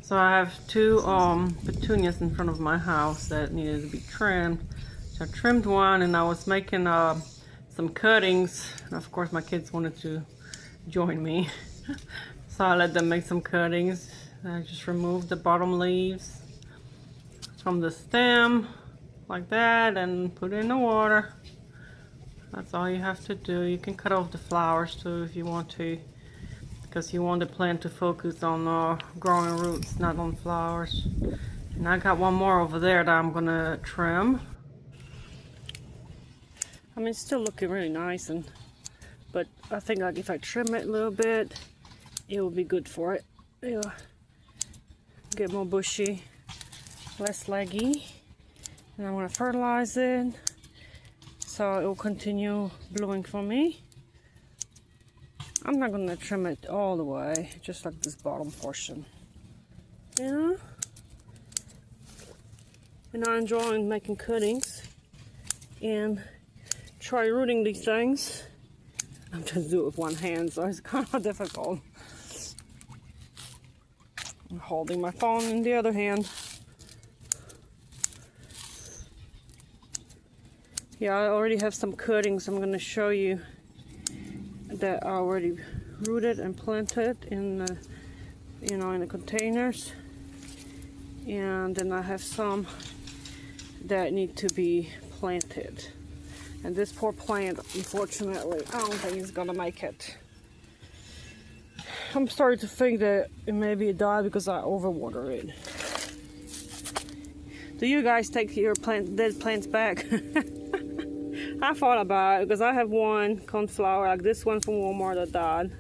So I have two petunias in front of my house that needed to be trimmed. So I trimmed one, and I was making some cuttings. And of course my kids wanted to join me. So I let them make some cuttings. I just removed the bottom leaves from the stem like that and put it in the water. That's all you have to do. You can cut off the flowers too if you want to, because you want the plant to focus on growing roots, not on flowers. And I got one more over there that I'm gonna trim. I mean, it's still looking really nice, but I think like if I trim it a little bit, it will be good for it. It'll get more bushy, less leggy. And I'm gonna fertilize it so it will continue blooming for me. I'm not gonna trim it all the way, just like this bottom portion. Yeah. And I'm enjoying making cuttings and try rooting these things. I'm just doing it with one hand, so it's kind of difficult. I'm holding my phone in the other hand. Yeah, I already have some cuttings I'm gonna show you that are already rooted and planted in the, in the containers. And then I have some that need to be planted. And this poor plant, unfortunately, I don't think it's gonna make it. I'm starting to think that maybe it died because I overwater it. Do you guys take your dead plants back? I thought about it because I have one coneflower, like this one from Walmart that died.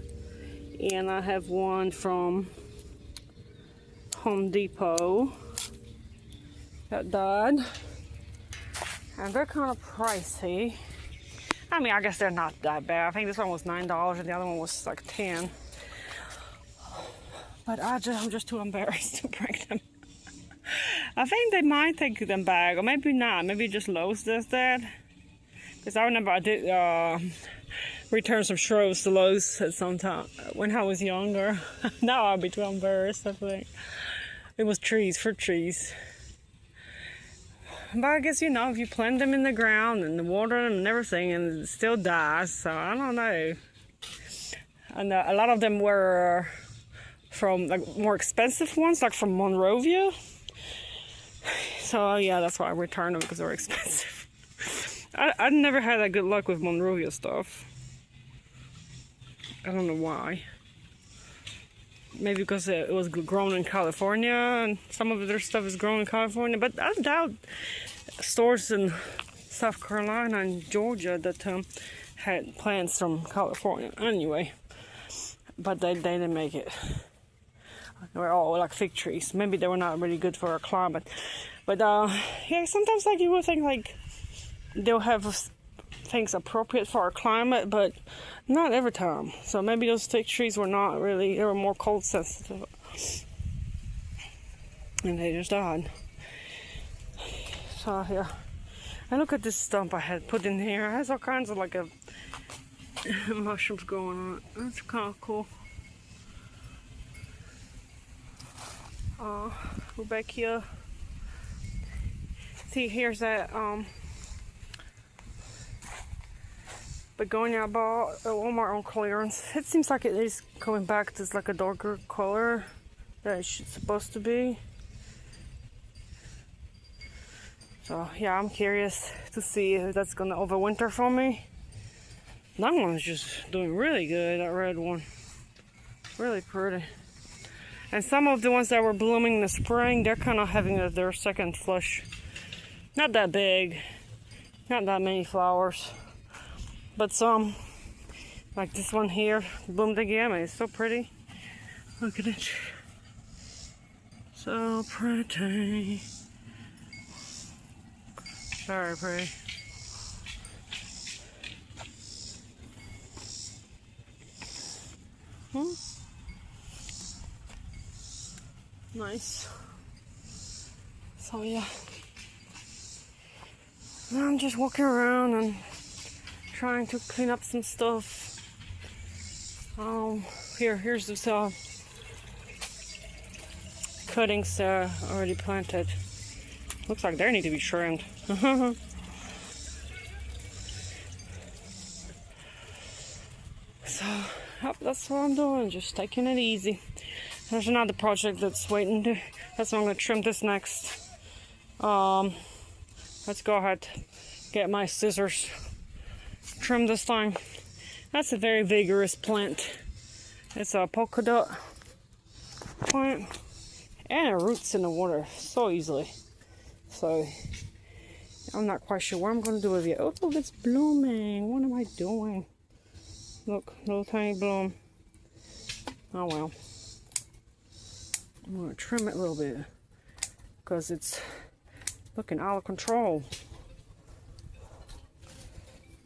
And I have one from Home Depot that died. And they're kind of pricey. I mean, I guess they're not that bad. I think this one was $9 and the other one was like $10. But I'm just too embarrassed to bring them. I think they might take them back, or maybe not. Maybe just Lowe's does that. Because I remember I did return some shrubs to Lowe's at some time when I was younger. Now I'll be too embarrassed, I think. It was fruit trees. But I guess, if you plant them in the ground and water them and everything, and it still dies, so I don't know. And a lot of them were from like more expensive ones, like from Monrovia. So yeah, that's why I returned them, because they were expensive. I never had that good luck with Monrovia stuff. I don't know why. Maybe because it was grown in California, and some of their stuff is grown in California. But I doubt stores in South Carolina and Georgia that had plants from California. Anyway, but they didn't make it. They were all like fig trees. Maybe they were not really good for our climate. But yeah, sometimes like you would think like they'll have things appropriate for our climate, but not every time. So maybe those fig trees were not really, they were more cold sensitive. And they just died. So yeah. And look at this stump I had put in here. It has all kinds of like mushrooms going on it. That's kind of cool. We're back here. See, here's that begonia I bought at Walmart on clearance. It seems like it is coming back to like a darker color that it's supposed to be. So yeah, I'm curious to see if that's gonna overwinter for me. That one's just doing really good, that red one. Really pretty. And some of the ones that were blooming in the spring, they're kind of having their second flush. Not that big, not that many flowers, but some, like this one here, bloomed again. It's so pretty. Look at it. So pretty. Very pretty. Nice. So yeah. Now I'm just walking around and trying to clean up some stuff. Here's this cuttings already planted. Looks like they need to be trimmed. So, yep, that's what I'm doing, just taking it easy. There's another project that's waiting to, that's why I'm going to trim this next. Let's go ahead, get my scissors, trim this thing. That's a very vigorous plant. It's a polka dot plant, and it roots in the water so easily. So, I'm not quite sure what I'm going to do with it. Oh, look, it's blooming. What am I doing? Look, little tiny bloom. Oh well. I'm going to trim it a little bit because it's looking out of control.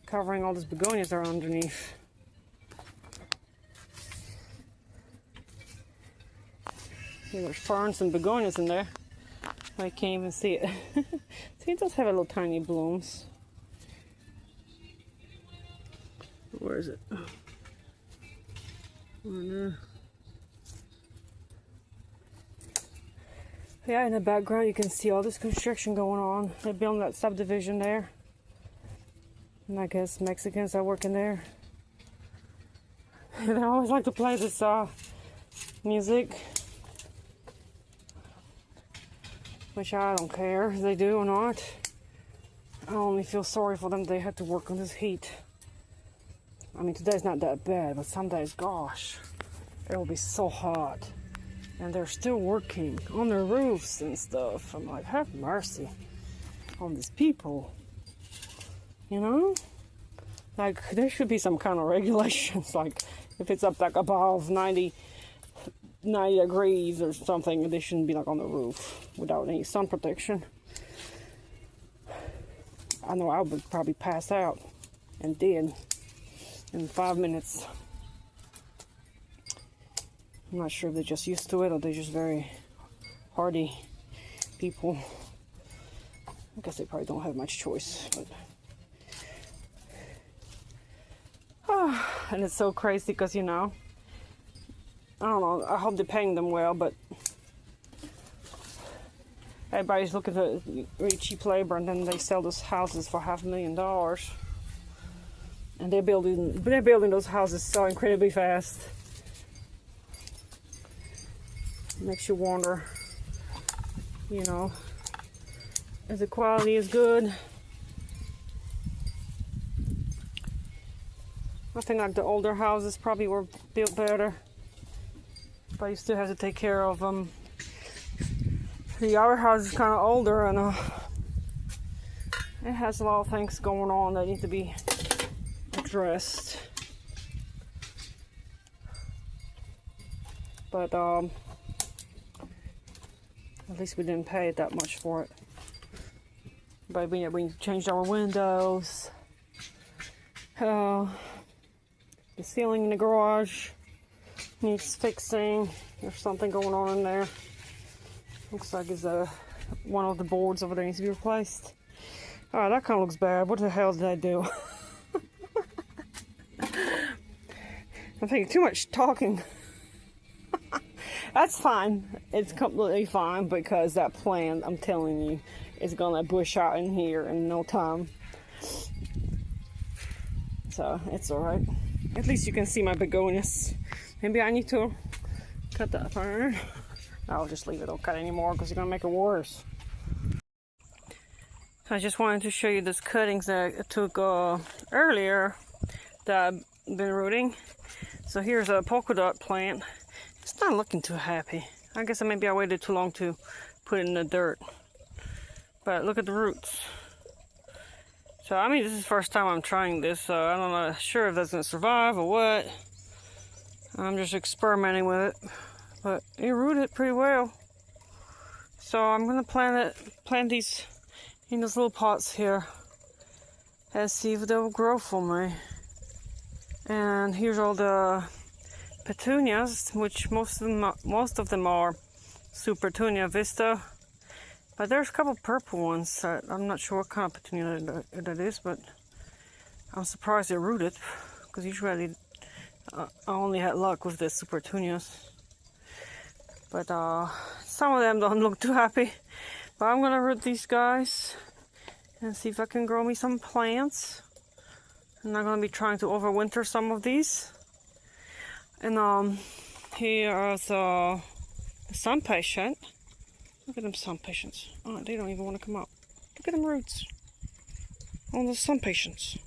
Covering all these begonias that are underneath. See, there's ferns and begonias in there. I can't even see it. See, it does have little tiny blooms. Where is it? Oh no. Yeah, in the background you can see all this construction going on. They're building that subdivision there. And I guess Mexicans are working there. They always like to play this music. Which I don't care if they do or not. I only feel sorry for them. They had to work on this heat. I mean, today's not that bad, but some days, gosh, it will be so hot. And they're still working on their roofs and stuff. I'm like, have mercy on these people. You know? Like, there should be some kind of regulations. Like, if it's up like above 90 degrees or something, they shouldn't be like on the roof without any sun protection. I know I would probably pass out, and did in 5 minutes. I'm not sure if they're just used to it or they're just very hardy people. I guess they probably don't have much choice. But and it's so crazy because, you know, I don't know, I hope they're paying them well, but everybody's looking for really cheap labor, and then they sell those houses for $500,000. And they're building those houses so incredibly fast. Makes you wonder, you know, if the quality is good. I think like the older houses probably were built better, but you still have to take care of them. The our house is kind of older, and it has a lot of things going on that need to be addressed. But at least we didn't pay that much for it. But we changed our windows. The ceiling in the garage needs fixing. There's something going on in there. Looks like it's one of the boards over there needs to be replaced. Oh, that kind of looks bad. What the hell did I do? I'm thinking too much talking. That's fine. It's completely fine because that plant, I'm telling you, is gonna bush out in here in no time. So it's alright. At least you can see my begonias. Maybe I need to cut that fern. I'll just leave it. Don't cut anymore because you're gonna make it worse. So I just wanted to show you these cuttings that I took earlier that I've been rooting. So here's a polka dot plant. It's not looking too happy. I guess maybe I waited too long to put it in the dirt. But look at the roots. So I mean, this is the first time I'm trying this, so I'm not sure if that's gonna survive or what. I'm just experimenting with it. But it rooted pretty well. So I'm gonna plant these in those little pots here and see if they'll grow for me. And here's all the petunias, which most of them are Super Petunia Vista. But there's a couple purple ones. I'm not sure what kind of petunia that is, but I'm surprised they're rooted because usually I only had luck with the Super Petunias. But Some of them don't look too happy. But I'm gonna root these guys and see if I can grow me some plants. And I'm gonna be trying to overwinter some of these. And here is the sun patient. Look at them sun patients. Oh, they don't even want to come up. Look at them roots. All the sun patients.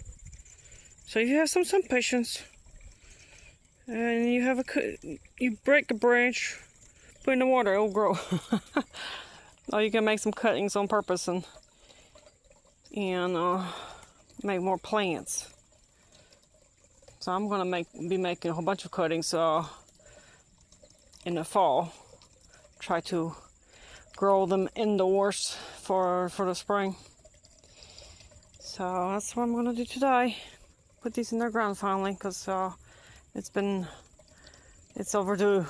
So if you have some sun patients and you have you break a branch, put it in the water, it'll grow. Or you can make some cuttings on purpose and make more plants. So I'm gonna be making a whole bunch of cuttings in the fall. Try to grow them indoors for the spring. So that's what I'm gonna do today. Put these in their ground finally, because it's overdue.